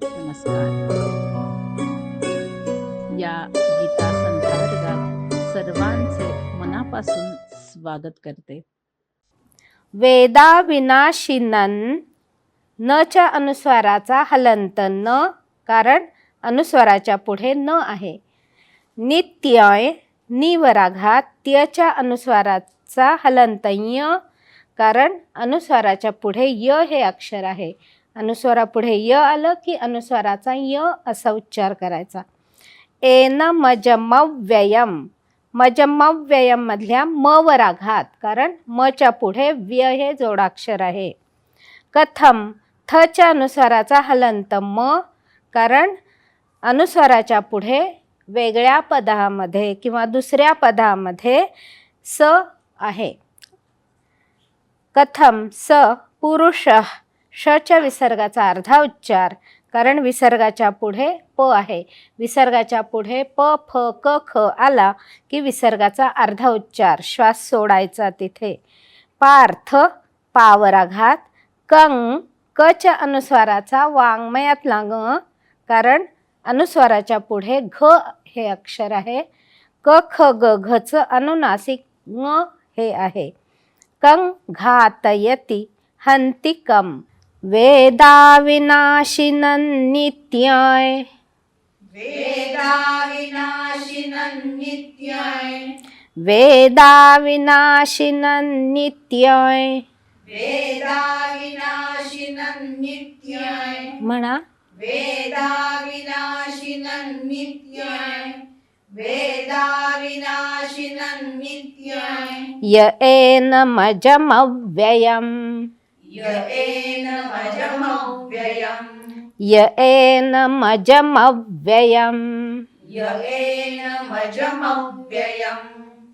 नमस्कार. या गीता संध्या सर्वांचे मनापासून स्वागत करते. वेदा विनाशिनन न च्या अनुस्वाराचा हलंत न, कारण अनुस्वाराच्या पुढे न आहे. नित्यय निवराघात त्यच्या अनुस्वाराचा हलंत य, कारण अनुस्वाराच्या पुढे य हे अक्षर आहे. अनुस्वारापुढे य आलं की अनुस्वाराचा य असा उच्चार करायचा. एन मजमव्ययम, मजमव्ययम मधल्या म वर आघात, कारण म च्या पुढे व्य हे जोडाक्षर आहे. कथम थ च्या अनुस्वाराचा हलंत म, कारण अनुस्वाराच्या पुढे वेगळ्या पदामध्ये किंवा दुसऱ्या पदामध्ये स आहे. कथम स पुरुष, श च्या विसर्गाचा अर्धा उच्चार, कारण विसर्गाच्या पुढे प आहे. विसर्गाच्या पुढे प फ क ख आला की विसर्गाचा अर्धा उच्चार, श्वास सोडायचा तिथे. पार्थ पावर आघात. कंग क च्या अनुस्वाराचा वाङ्मयातला ग, कारण अनुस्वाराच्या पुढे घ हे अक्षर आहे. क ख ग घचं अनुनासिक ङ हे आहे. कंग घातयति हंतिकम. वेदा विनाशिनं नित्यय, वेदा विनाशिनं नित्यय, वेदा विनाशिनं नित्यय. वेदा विनाशिनं नित्यय, म्हणा. वेदा विनाशिनं नित्यय, वेदा विनाशिनं नित्यय. य एनमजमव्ययम्, य एनमजमव्ययम्, य एनमजमव्ययम्. य एनमजमव्ययम्,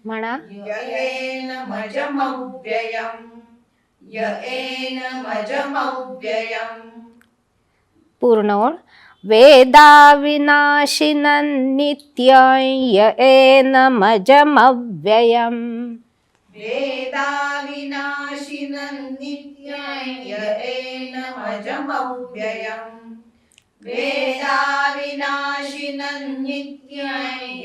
म्हणा. य एनमजमव्ययम्, य एनमजमव्ययम्. पूर्ण ओळ. वेदा विनाशिनं नित्यय य एनमजमव्ययम्. वेदा विनाशिनं नित्यय य एनमजमव्ययम्, वेदा विनाशिनं नित्यय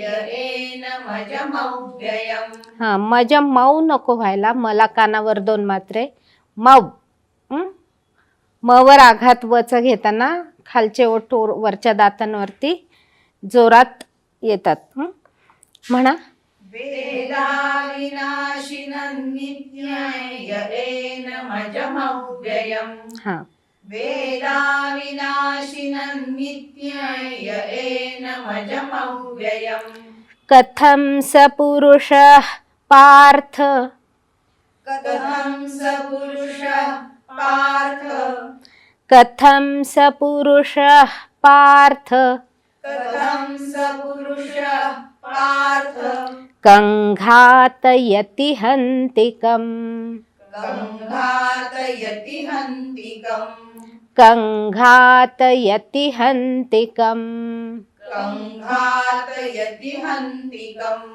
य एनमजमव्ययम्. हां, मज मऊ नको व्हायला, मला कानावर 2 मात्रे. मऊ. मवर आघात वच घेताना खालचे ओठ वरच्या दातांवरती जोरात येतात. म्हणा. वेदा विनाशिनं नित्यय य एनमजमव्ययम्, हां. वेदा विनाशिनं नित्यय य एनमजमव्ययम्. कथं स पुरुषः पार्थ, कथं स पुरुषः पार्थ, कथं स पुरुषः पार्थ. कथं स पुरुषः पार्थ, कङ्घातयति हन्तिकम्, कङ्घातयति हन्तिकम्, कङ्घातयति हन्तिकम्. कङ्घातयति हन्तिकम्.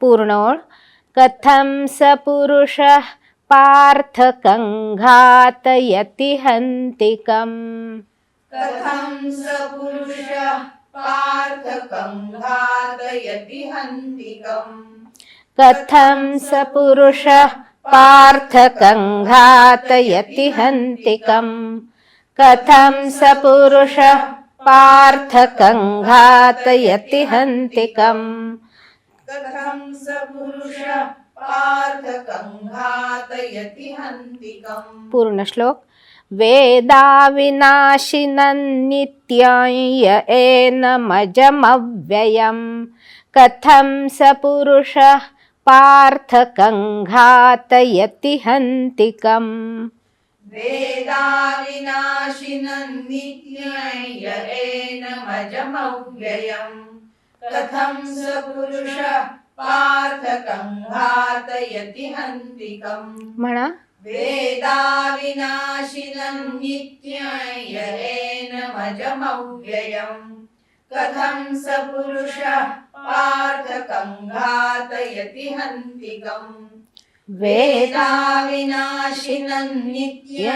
पूर्ण ओळ. कथं स पुरुषः पार्थ कङ्घातयति हन्तिकम्. कथं स पुरुषः पार्थ कङ्घातयति हन्तिकम्. कथं स पुरुषः पार्थ कङ्घातयति हन्तिकम्. कथं स पुरुषः पार्थ कङ्घातयति हन्तिकम्. कथं स पुरुषः पार्थ कङ्घातयति हन्तिकम्. पूर्ण श्लोक. वेदा विनाशिनं नित्यय य एनमजमव्ययम्. कथं स पुरुषः पार्थ कङ्घातयति हन्तिकम्. वेदा विनाशिनं नित्यय य एनमजमव्ययम्. कथं स पुरुषः पार्थ कङ्घातयति हन्तिकम्. म्हणा. वेदा विनाशिनं नित्यय य एनमजमव्ययम्. कथं स पुरुषः पार्थ कङ्घातयति हन्तिकम्. वेदा विनाशिनं नित्यय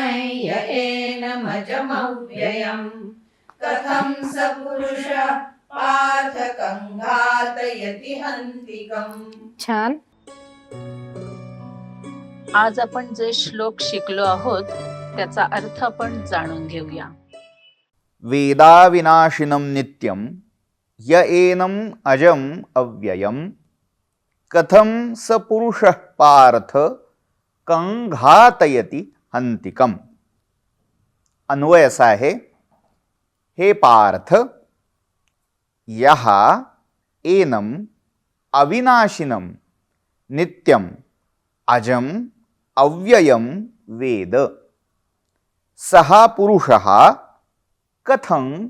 य एनमजमव्ययम्. कथं स पुरुषः पार्थ कं घातयति हन्तिकम्. छान. आज आपण जे श्लोक शिकलो आहोत त्याचा अर्थ आपण जाणून घेऊया. वेदाविनाशिनं नित्यं य एनम् अजम् अव्ययम् कथं स पुरुषः पार्थ कं घातयति हन्तिकम्. अन्वय असा आहे, हे पार्थ, यः एनम् अविनाशिनं नित्यम् अजम् अव्ययं वेद सः पुरुषः कथं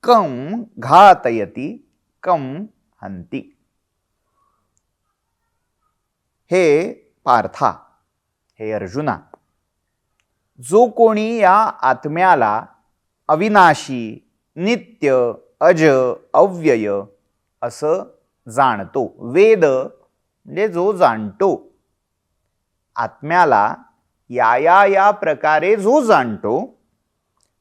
कं घातयति कं हन्ति. हे पार्था, हे अर्जुना, जो कोणी या आत्म्याला अविनाशी, नित्य, अज, अव्यय असं जाणतो, वेद म्हणजे जो जाणतो, आत्म्याला या प्रकारे जो जाणतो,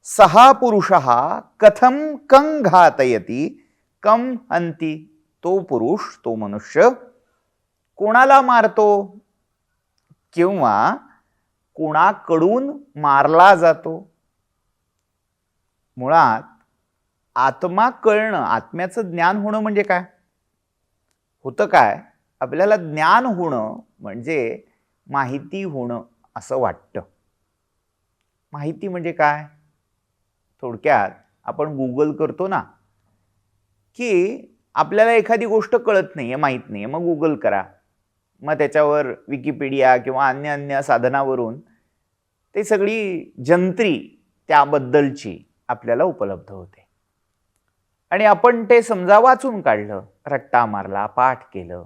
सहा पुरुषः कथं कं घातयति कं हन्ति. तो पुरुष, तो मनुष्य कोणाला मारतो किंवा कोणाकडून मारला जातो. मुळात आत्मा कळणं, आत्म्याचं ज्ञान होणं म्हणजे काय होतं? काय आपल्याला ज्ञान होणं म्हणजे माहिती होणं असं वाटतं. माहिती म्हणजे काय? थोडक्यात आपण गुगल करतो ना, की आपल्याला एखादी गोष्ट कळत नाही आहे, माहीत नाही आहे, मग गुगल करा, मग त्याच्यावर विकिपीडिया किंवा अन्य साधनावरून ते सगळी जंत्री त्याबद्दलची आपल्याला उपलब्ध होते आणि आपण ते समजा वाचून काढलं, रट्टा मारला, पाठ केलं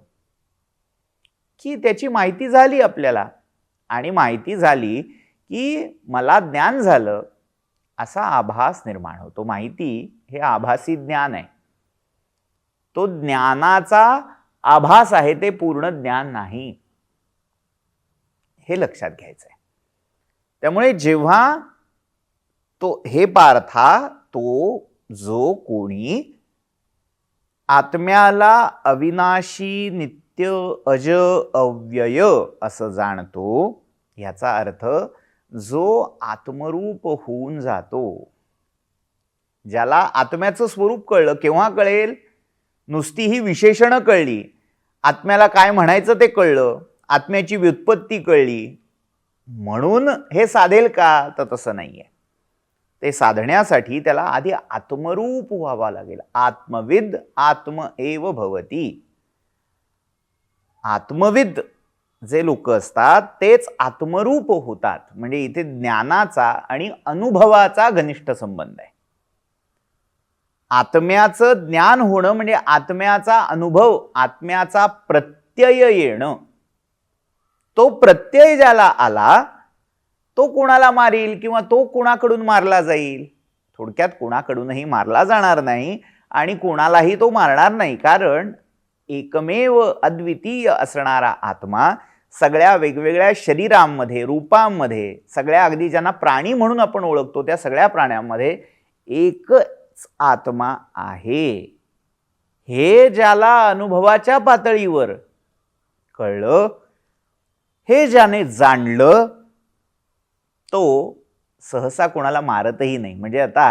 की त्याची माहिती झाली आपल्याला. आणि माहिती झाली की मला ज्ञान झालं असा आभास निर्माण होतो. माहिती हे आभासी ज्ञान आहे, तो ज्ञानाचा आभास आहे, ते पूर्ण ज्ञान नाही, हे लक्षात घ्यायचं आहे. त्यामुळे जेव्हा तो, हे पार्था, तो जो कोणी आत्म्याला अविनाशी, नित्य, अज, अव्यय असं जाणतो, याचा अर्थ जो आत्मरूप होऊन जातो, ज्याला आत्म्याचं स्वरूप कळलं. केव्हा कळेल? नुसती ही विशेषणं कळली, आत्म्याला काय म्हणायचं ते कळलं, आत्म्याची व्युत्पत्ती कळली म्हणून हे साधेल का? तर तसं नाहीये. ते साधण्यासाठी त्याला आधी आत्मरूप व्हावा लागेल. आत्मविद आत्म एव भवती. आत्मविद जे लोक असतात तेच आत्मरूप होतात. म्हणजे इथे ज्ञानाचा आणि अनुभवाचा घनिष्ठ संबंध आहे. आत्म्याचं ज्ञान होणं म्हणजे आत्म्याचा अनुभव, आत्म्याचा प्रत्यय येणं. तो प्रत्यय ज्याला आला तो कोणाला मारील किंवा तो कोणाकडून मारला जाईल? थोडक्यात कोणाकडूनही मारला जाणार नाही आणि कोणालाही तो मारणार नाही, कारण एकमेव अद्वितीय असणारा आत्मा सगळ्या वेगवेगळ्या शरीरांमध्ये, रूपांमध्ये, सगळ्या, अगदी ज्यांना प्राणी म्हणून आपण ओळखतो त्या सगळ्या प्राण्यांमध्ये एकच आत्मा आहे. हे ज्याला अनुभवाच्या पातळीवर कळलं, हे ज्याने जाणलं, तो सहसा कोणाला मारतही नाही. म्हणजे आता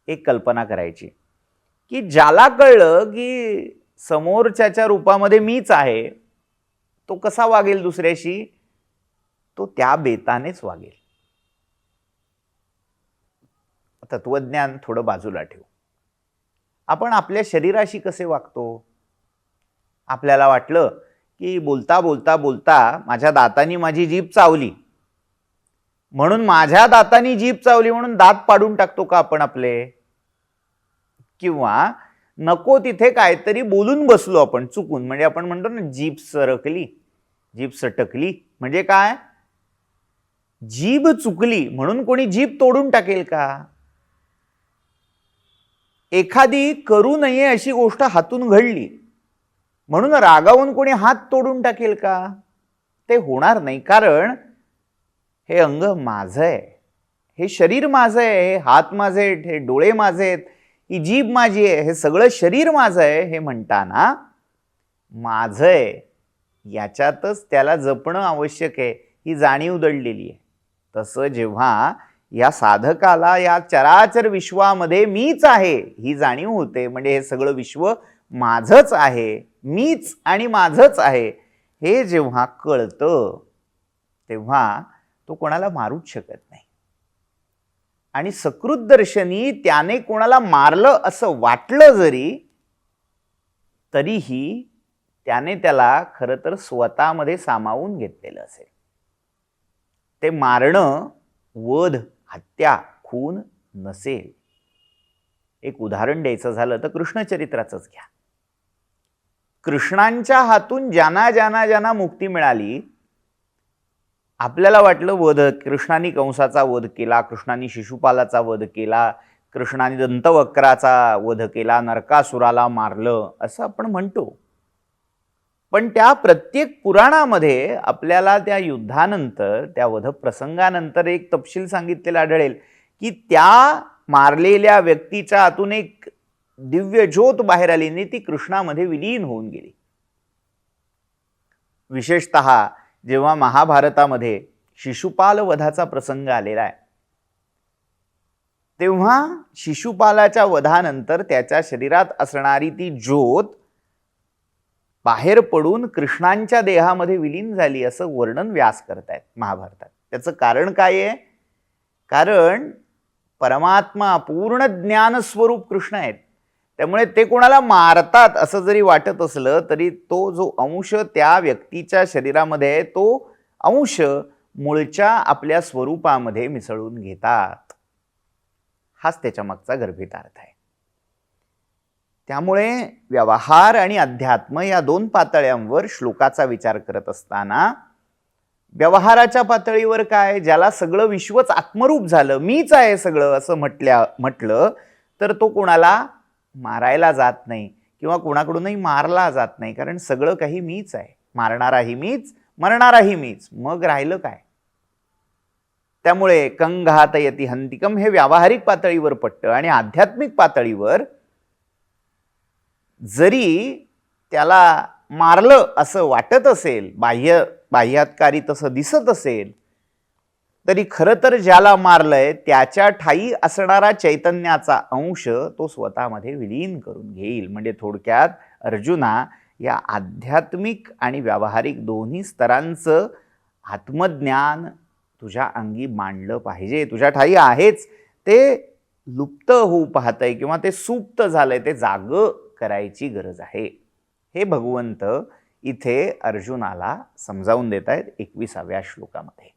एक कल्पना करायची की ज्याला कळलं की समोरच्याच्या रूपामध्ये मीच आहे, तो कसा वागेल दुसऱ्याशी? तो त्या बेतानेच वागेल. तत्वज्ञान थोडं बाजूला ठेवू. आपण आपल्या शरीराशी कसे वागतो? आपल्याला वाटलं की बोलता बोलता बोलता माझ्या दातांनी माझी जीभ चावली, म्हणून माझ्या दातांनी जीभ चावली म्हणून दात पाडून टाकतो का आपण आपले? किंवा नको तिथे काहीतरी बोलून बसलो आपण चुकून, म्हणजे आपण म्हणतो ना जीभ सरकली, जीभ सटकली. म्हणजे काय? जीभ चुकली म्हणून कोणी जीभ तोडून टाकेल का? एखादी करू नये अशी गोष्ट हातून घडली म्हणून रागावून कोणी हात तोडून टाकेल का? ते होणार नाही, कारण हे अंग माझं आहे, हे शरीर माझं आहे, हे हात माझे आहेत, हे डोळे माझे आहेत, ही जीभ माझी आहे, हे सगळं शरीर माझं आहे हे म्हणताना माझं आहे याच्यातच त्याला जपणं आवश्यक आहे, ही जाणीव दडलेली आहे. तसं जेव्हा या साधकाला या चराचर विश्वामध्ये मीच आहे ही जाणीव होते, म्हणजे हे सगळं विश्व माझंच आहे, मीच आणि माझंच आहे हे जेव्हा कळतं तेव्हा तो कोणाला मारूच शकत नाही. आणि सकृत दर्शनी त्याने कोणाला मारलं असं वाटलं जरी तरीही त्याने त्याला खरं तर स्वतःमध्ये सामावून घेतलेलं असेल. ते मारणं वध, हत्या, खून नसेल. एक उदाहरण द्यायचं झालं तर कृष्णचरित्राचंच घ्या. कृष्णांच्या हातून ज्यांना मुक्ती मिळाली, आपल्याला वाटलं वध, कृष्णाने कंसाचा वध केला, कृष्णाने शिशुपालाचा वध केला, कृष्णाने दंतवक्राचा वध केला, नरकासुराला मारलं असं आपण म्हणतो. पण त्या प्रत्येक पुराणामध्ये आपल्याला त्या युद्धानंतर, त्या वध प्रसंगानंतर एक तपशील सांगितलेला आढळेल की त्या मारलेल्या व्यक्तीच्या हातून एक दिव्य ज्योत बाहेर आली आणि ती कृष्णामध्ये विलीन होऊन गेली. विशेषतः जेव्हा महाभारतामध्ये शिशुपाल वधाचा प्रसंग आलेला आहे तेव्हा शिशुपालाच्या वधानंतर त्याच्या शरीरात असणारी ती ज्योत बाहेर पडून कृष्णांच्या देहामध्ये विलीन झाली असं वर्णन व्यास करतायत महाभारतात. त्याचं कारण काय आहे? कारण परमात्मा पूर्ण ज्ञान स्वरूप कृष्ण आहेत, त्यामुळे ते कोणाला मारतात असं जरी वाटत असलं तरी तो जो अंश त्या व्यक्तीच्या शरीरामध्ये आहे तो अंश मूळच्या आपल्या स्वरूपामध्ये मिसळून घेतात. हाच त्याच्या मागचा गर्भितार्थ आहे. त्यामुळे व्यवहार आणि अध्यात्म या दोन पातळ्यांवर श्लोकाचा विचार करत असताना व्यवहाराच्या पातळीवर काय, ज्याला सगळं विश्वच आत्मरूप झालं, मीच आहे सगळं असं म्हटलं तर तो कोणाला मारायला जात नाही किंवा कोणाकडूनही मारला जात नाही, कारण सगळं काही मीच आहे. मारणाराही मीच, मरणाराही मीच, मग राहिलं काय? त्यामुळे कंघातयति हंतिकम हे व्यावहारिक पातळीवर पटतं. आणि आध्यात्मिक पातळीवर जरी त्याला मारलं असं वाटत असेल, बाह्यात्कारी तसं दिसत असेल, तरी खरं तर ज्याला मारलंय त्याच्या ठायी असणारा चैतन्याचा अंश तो स्वतःमध्ये विलीन करून घेईल. म्हणजे थोडक्यात अर्जुना, या आध्यात्मिक आणि व्यावहारिक दोन्ही स्तरांचं आत्मज्ञान तुझ्या अंगी मांडलं पाहिजे. तुझ्या ठायी आहेच, ते लुप्त होऊ पाहतंय किंवा ते सुप्त झालंय, ते जागं करायची गरज आहे. हे भगवंत इथे अर्जुनाला समजावून देत आहेत 21व्या श्लोकामध्ये.